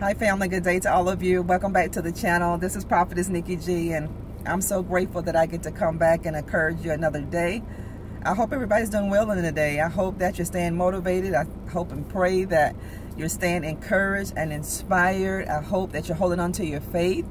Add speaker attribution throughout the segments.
Speaker 1: Hi family, good day to all of you. Welcome back to the channel. This is Prophetess Nikki G, and I'm so grateful that I get to come back and encourage you another day. I hope everybody's doing well in the day. I hope that you're staying motivated. I hope and pray that you're staying encouraged and inspired. I hope that you're holding on to your faith.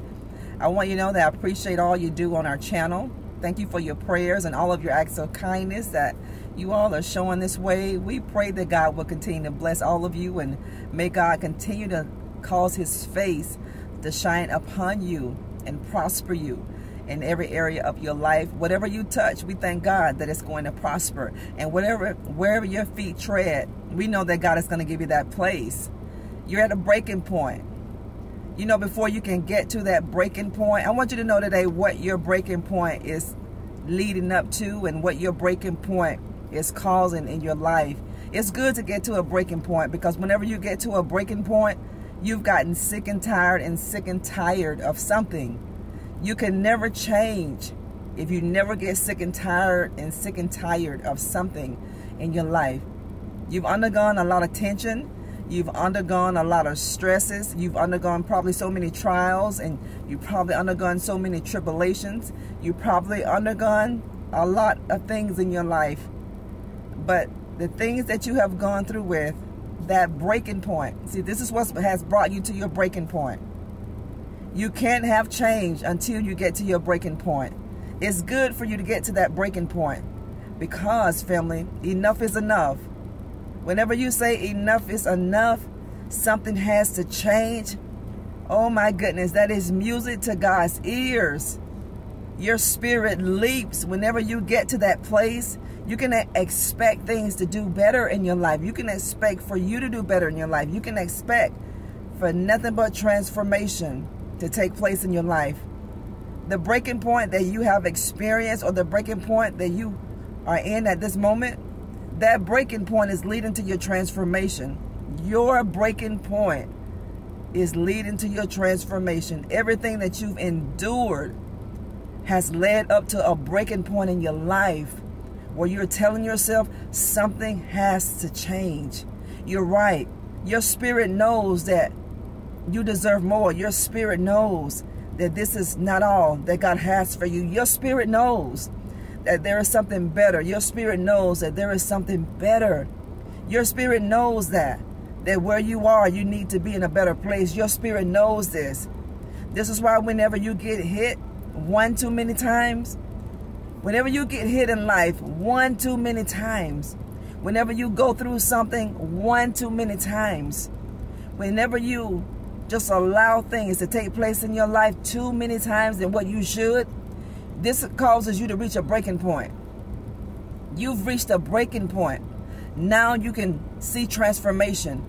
Speaker 1: I want you to know that I appreciate all you do on our channel. Thank you for your prayers and all of your acts of kindness that you all are showing this way. We pray that God will continue to bless all of you, and may God continue to cause his face to shine upon you and prosper you in every area of your life. Whatever you touch, we thank God that it's going to prosper. And wherever your feet tread, we know that God is going to give you that place. You're at a breaking point. You know, before you can get to that breaking point, I want you to know today what your breaking point is leading up to and what your breaking point is causing in your life. It's good to get to a breaking point, because whenever you get to a breaking point, you've gotten sick and tired of something. You can never change if you never get sick and tired of something in your life. You've undergone a lot of tension. You've undergone a lot of stresses. You've undergone probably so many trials, and you've probably undergone so many tribulations. You've probably undergone a lot of things in your life. But the things that you have gone through with, that breaking point. See, this is what has brought you to your breaking point. You can't have change until you get to your breaking point. It's good for you to get to that breaking point, because, family, enough is enough. Whenever you say enough is enough, something has to change. Oh my goodness, that is music to God's ears. Your spirit leaps whenever you get to that place. You can expect things to do better in your life. You can expect for you to do better in your life. You can expect for nothing but transformation to take place in your life. The breaking point that you have experienced, or the breaking point that you are in at this moment, that breaking point is leading to your transformation. Your breaking point is leading to your transformation. Everything that you've endured has led up to a breaking point in your life, where you're telling yourself something has to change. You're right. Your spirit knows that you deserve more. Your spirit knows that this is not all that God has for you. Your spirit knows that there is something better. Your spirit knows that there is something better. Your spirit knows that where you are, you need to be in a better place. Your spirit knows this. This is why whenever you get hit one too many times, whenever you get hit in life one too many times, whenever you go through something one too many times, whenever you just allow things to take place in your life too many times than what you should, this causes you to reach a breaking point. You've reached a breaking point. Now you can see transformation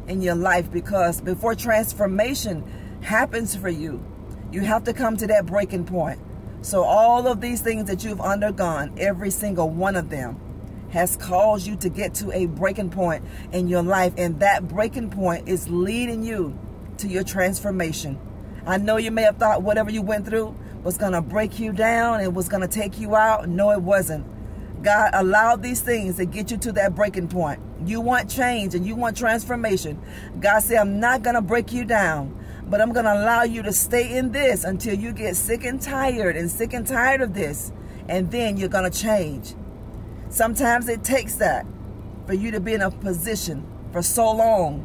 Speaker 1: in your life, because before transformation happens for you, you have to come to that breaking point. So all of these things that you've undergone, every single one of them has caused you to get to a breaking point in your life. And that breaking point is leading you to your transformation. I know you may have thought whatever you went through was going to break you down, it was going to take you out. No, it wasn't. God allowed these things to get you to that breaking point. You want change and you want transformation. God said, I'm not going to break you down, but I'm going to allow you to stay in this until you get sick and tired of this. And then you're going to change. Sometimes it takes that for you to be in a position for so long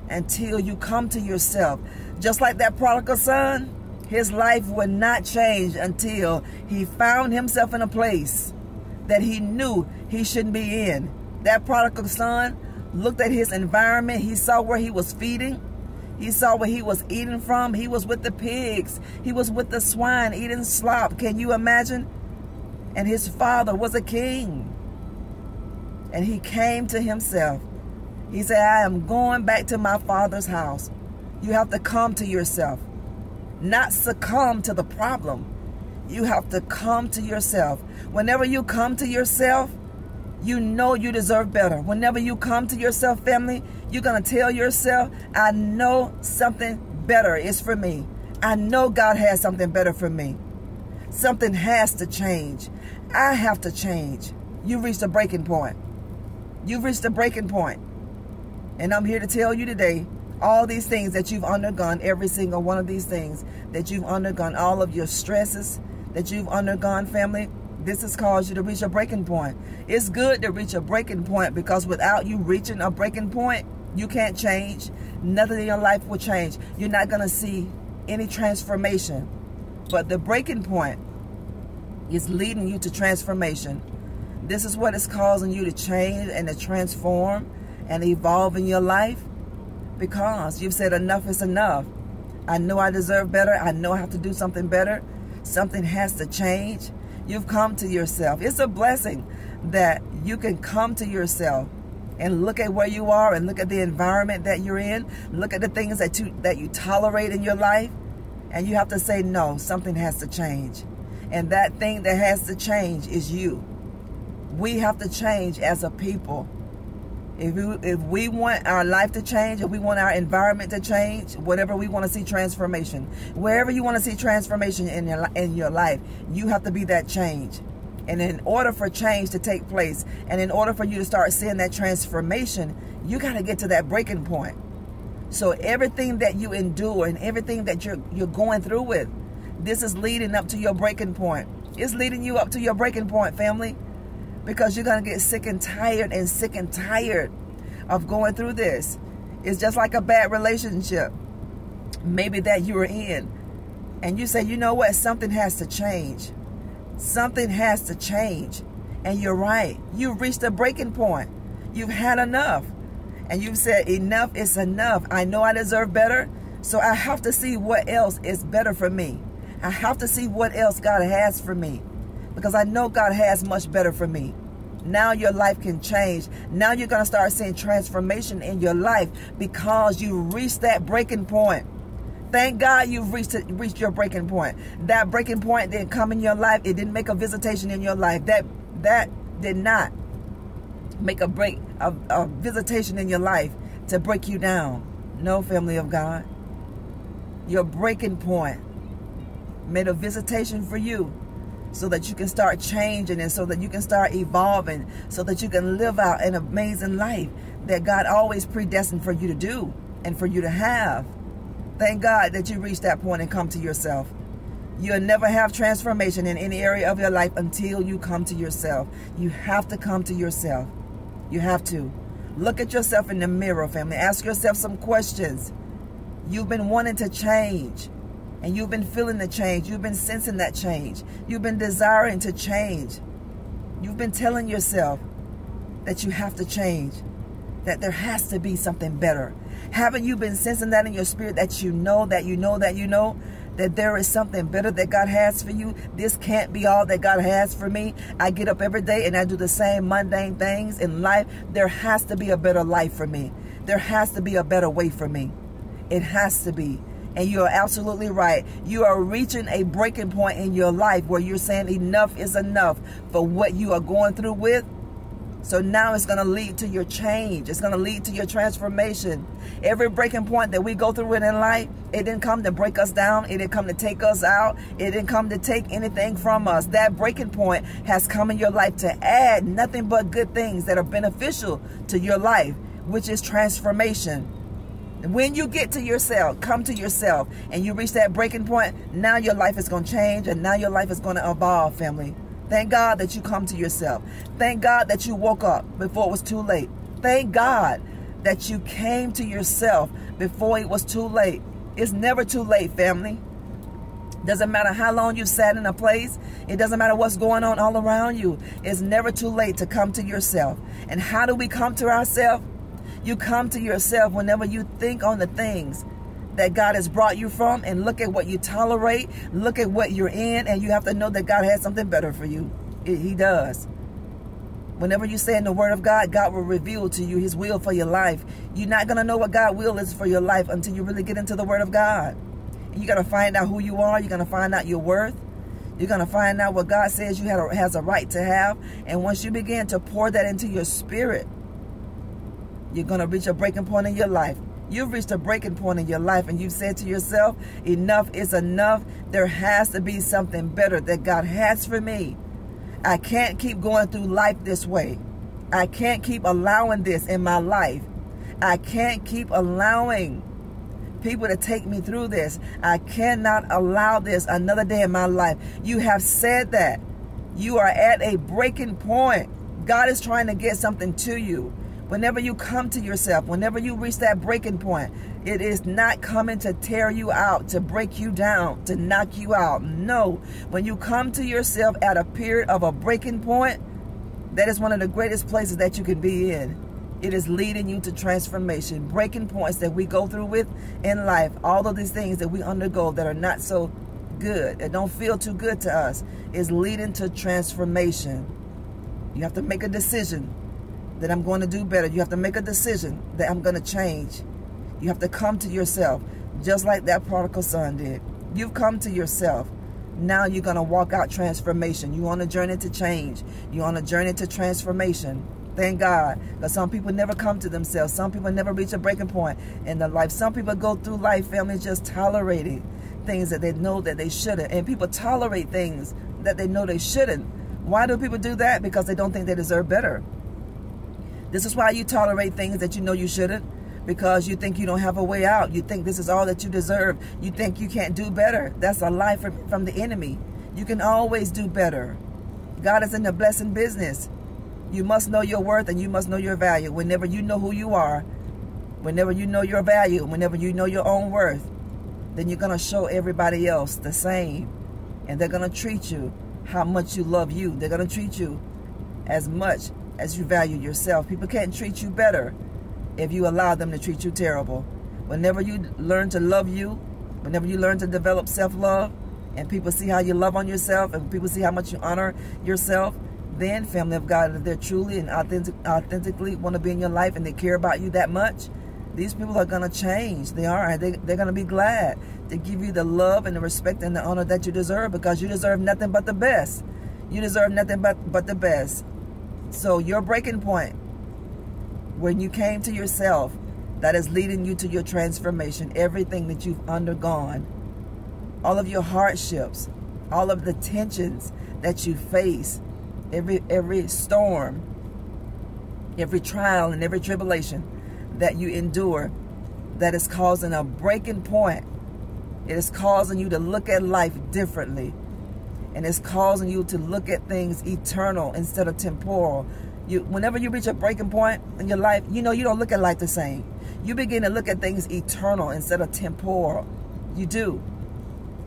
Speaker 1: until you come to yourself. Just like that prodigal son, his life would not change until he found himself in a place that he knew he shouldn't be in. That prodigal son looked at his environment. He saw where he was feeding. He saw where he was eating from. He was with the pigs. He was with the swine eating slop. Can you imagine? And his father was a king. And he came to himself. He said, I am going back to my father's house. You have to come to yourself. Not succumb to the problem. You have to come to yourself. Whenever you come to yourself, you know you deserve better. Whenever you come to yourself, family, you're going to tell yourself, I know something better is for me. I know God has something better for me. Something has to change. I have to change. You've reached a breaking point. You've reached a breaking point. And I'm here to tell you today, All these things that you've undergone, every single one of these things that you've undergone, all of your stresses that you've undergone, family, this has caused you to reach a breaking point. It's good to reach a breaking point, because without you reaching a breaking point, you can't change. Nothing in your life will change. You're not going to see any transformation. But the breaking point is leading you to transformation. This is what is causing you to change and to transform and evolve in your life, because you've said enough is enough. I know I deserve better. I know I have to do something better. Something has to change. You've come to yourself. It's a blessing that you can come to yourself and look at where you are and look at the environment that you're in. Look at the things that you tolerate in your life. And you have to say, no, something has to change. And that thing that has to change is you. We have to change as a people. If we want our life to change, if we want our environment to change, whatever we want to see transformation, wherever you want to see transformation in your life, you have to be that change. And in order for change to take place, and in order for you to start seeing that transformation, you got to get to that breaking point. So everything that you endure and everything that you're going through with, this is leading up to your breaking point. It's leading you up to your breaking point, family. Because you're going to get sick and tired of going through this. It's just like a bad relationship, maybe that you were in. And you say, you know what? Something has to change. Something has to change. And you're right. You've reached a breaking point. You've had enough. And you've said, enough is enough. I know I deserve better. So I have to see what else is better for me. I have to see what else God has for me. Because I know God has much better for me. Now your life can change. Now you're going to start seeing transformation in your life because you reached that breaking point. Thank God you've reached your breaking point. That breaking point didn't come in your life. It didn't make a visitation in your life. That did not make a visitation in your life to break you down. No, family of God. Your breaking point made a visitation for you, so that you can start changing and so that you can start evolving, so that you can live out an amazing life that God always predestined for you to do and for you to have. Thank God that you reached that point and come to yourself. You'll never have transformation in any area of your life until you come to yourself. You have to come to yourself. You have to. Look at yourself in the mirror, family. Ask yourself some questions. You've been wanting to change. And you've been feeling the change. You've been sensing that change. You've been desiring to change. You've been telling yourself that you have to change, that there has to be something better. Haven't you been sensing that in your spirit, that you know that there is something better that God has for you? This can't be all that God has for me. I get up every day and I do the same mundane things in life. There has to be a better life for me. There has to be a better way for me. It has to be. And you are absolutely right. You are reaching a breaking point in your life where you're saying enough is enough for what you are going through with. So now it's going to lead to your change. It's going to lead to your transformation. Every breaking point that we go through in life, it didn't come to break us down. It didn't come to take us out. It didn't come to take anything from us. That breaking point has come in your life to add nothing but good things that are beneficial to your life, which is transformation. When you get to yourself, come to yourself, and you reach that breaking point, now your life is going to change, and now your life is going to evolve, family. Thank God that you come to yourself. Thank God that you woke up before it was too late. Thank God that you came to yourself before it was too late. It's never too late, family. Doesn't matter how long you've sat in a place. It doesn't matter what's going on all around you. It's never too late to come to yourself. And how do we come to ourselves? You come to yourself whenever you think on the things that God has brought you from, and look at what you tolerate, look at what you're in, and you have to know that God has something better for you. He does. Whenever you say in the Word of God, God will reveal to you His will for your life. You're not going to know what God's will is for your life until you really get into the Word of God. And you're going to find out who you are. You're going to find out your worth. You're going to find out what God says you has a right to have. And once you begin to pour that into your spirit, you're going to reach a breaking point in your life. You've reached a breaking point in your life, and you've said to yourself, enough is enough. There has to be something better that God has for me. I can't keep going through life this way. I can't keep allowing this in my life. I can't keep allowing people to take me through this. I cannot allow this another day in my life. You have said that. You are at a breaking point. God is trying to get something to you. Whenever you come to yourself, whenever you reach that breaking point, it is not coming to tear you out, to break you down, to knock you out. No. When you come to yourself at a period of a breaking point, that is one of the greatest places that you can be in. It is leading you to transformation. Breaking points that we go through with in life, all of these things that we undergo that are not so good, that don't feel too good to us, is leading to transformation. You have to make a decision that I'm going to do better. You have to make a decision that I'm going to change. You have to come to yourself, just like that prodigal son did. You've come to yourself. Now you're going to walk out transformation. You're on a journey to change. You're on a journey to transformation. Thank God. Because some people never come to themselves. Some people never reach a breaking point in their life. Some people go through life, family, just tolerating things that they know that they shouldn't. And people tolerate things that they know they shouldn't. Why do people do that? Because they don't think they deserve better. This is why you tolerate things that you know you shouldn't, because you think you don't have a way out. You think this is all that you deserve. You think you can't do better. That's a lie from the enemy. You can always do better. God is in the blessing business. You must know your worth and you must know your value. Whenever you know who you are, whenever you know your value, whenever you know your own worth, then you're going to show everybody else the same. And they're going to treat you how much you love you. They're going to treat you as much as you value yourself. People can't treat you better if you allow them to treat you terrible. Whenever you learn to love you, whenever you learn to develop self-love, and people see how you love on yourself, and people see how much you honor yourself, then, family of God, if they're truly and authentically want to be in your life and they care about you that much, these people are going to change. They are. They're going to be glad to give you the love and the respect and the honor that you deserve, because you deserve nothing but the best. You deserve nothing but the best. So your breaking point, when you came to yourself, that is leading you to your transformation. Everything that you've undergone, all of your hardships, all of the tensions that you face, every storm, every trial and every tribulation that you endure, that is causing a breaking point. It is causing you to look at life differently. And it's causing you to look at things eternal instead of temporal. Whenever you reach a breaking point in your life, you know you don't look at life the same. You begin to look at things eternal instead of temporal. You do.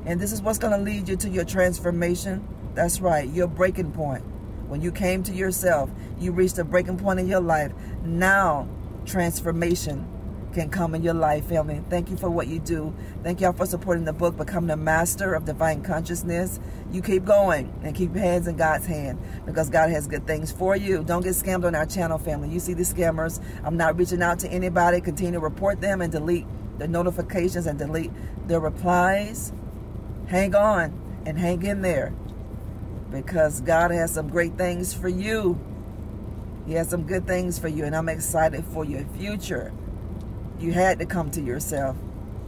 Speaker 1: And this is what's going to lead you to your transformation. That's right, your breaking point. When you came to yourself, you reached a breaking point in your life. Now, transformation can come in your life, family. Thank you for what you do. Thank y'all for supporting the book, Becoming a Master of Divine Consciousness. You keep going and keep your hands in God's hand, because God has good things for you. Don't get scammed on our channel, family. You see the scammers. I'm not reaching out to anybody. Continue to report them and delete the notifications and delete their replies. Hang on and hang in there, because God has some great things for you. He has some good things for you, and I'm excited for your future. You had to come to yourself.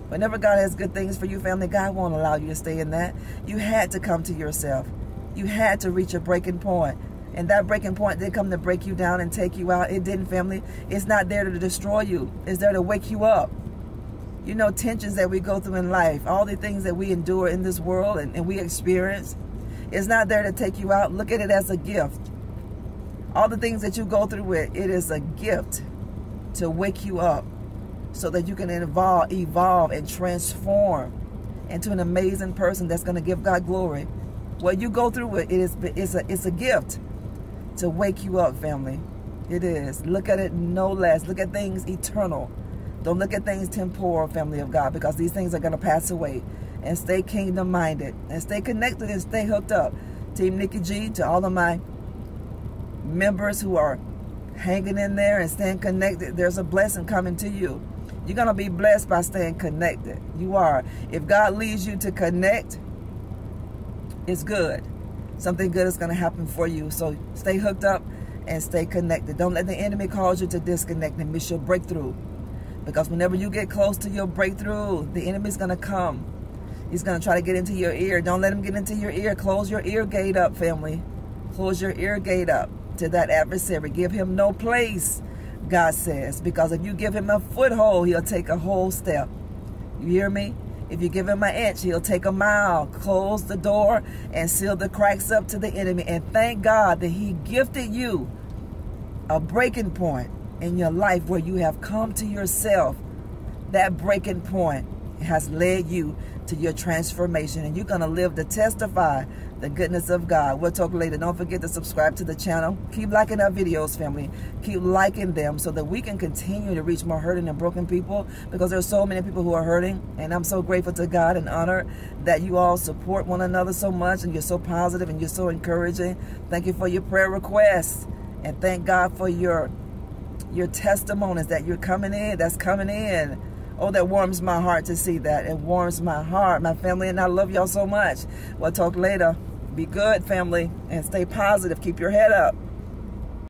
Speaker 1: Whenever God has good things for you, family, God won't allow you to stay in that. You had to come to yourself. You had to reach a breaking point. And that breaking point didn't come to break you down and take you out. It didn't, family. It's not there to destroy you. It's there to wake you up. You know, tensions that we go through in life, all the things that we endure in this world and we experience, it's not there to take you out. Look at it as a gift. All the things that you go through with, it is a gift to wake you up, so that you can evolve and transform into an amazing person that's going to give God glory. What you go through with, it's a gift to wake you up, family. It is. Look at it no less. Look at things eternal. Don't look at things temporal, family of God, because these things are going to pass away. And stay kingdom-minded. And stay connected and stay hooked up. Team Nikki G, to all of my members who are hanging in there and staying connected, there's a blessing coming to you. You're going to be blessed by staying connected. You are. If God leads you to connect, it's good. Something good is going to happen for you. So stay hooked up and stay connected. Don't let the enemy cause you to disconnect and miss your breakthrough. Because whenever you get close to your breakthrough, the enemy's going to come. He's going to try to get into your ear. Don't let him get into your ear. Close your ear gate up, family. Close your ear gate up to that adversary. Give him no place, God says, because if you give him a foothold, he'll take a whole step. You hear me? If you give him an inch, he'll take a mile. Close the door and seal the cracks up to the enemy. And thank God that he gifted you a breaking point in your life where you have come to yourself. That breaking point has led you to your transformation, and you're going to live to testify the goodness of God. We'll talk later. Don't forget to subscribe to the channel. Keep liking our videos, family. Keep liking them so that we can continue to reach more hurting and broken people, because there's so many people who are hurting, and I'm so grateful to God and honored that you all support one another so much, and you're so positive and you're so encouraging. Thank you for your prayer requests, and thank God for your testimonies that you're coming in, that's coming in. Oh, that warms my heart to see that. It warms my heart, my family, and I love y'all so much. We'll talk later. Be good, family, and stay positive. Keep your head up.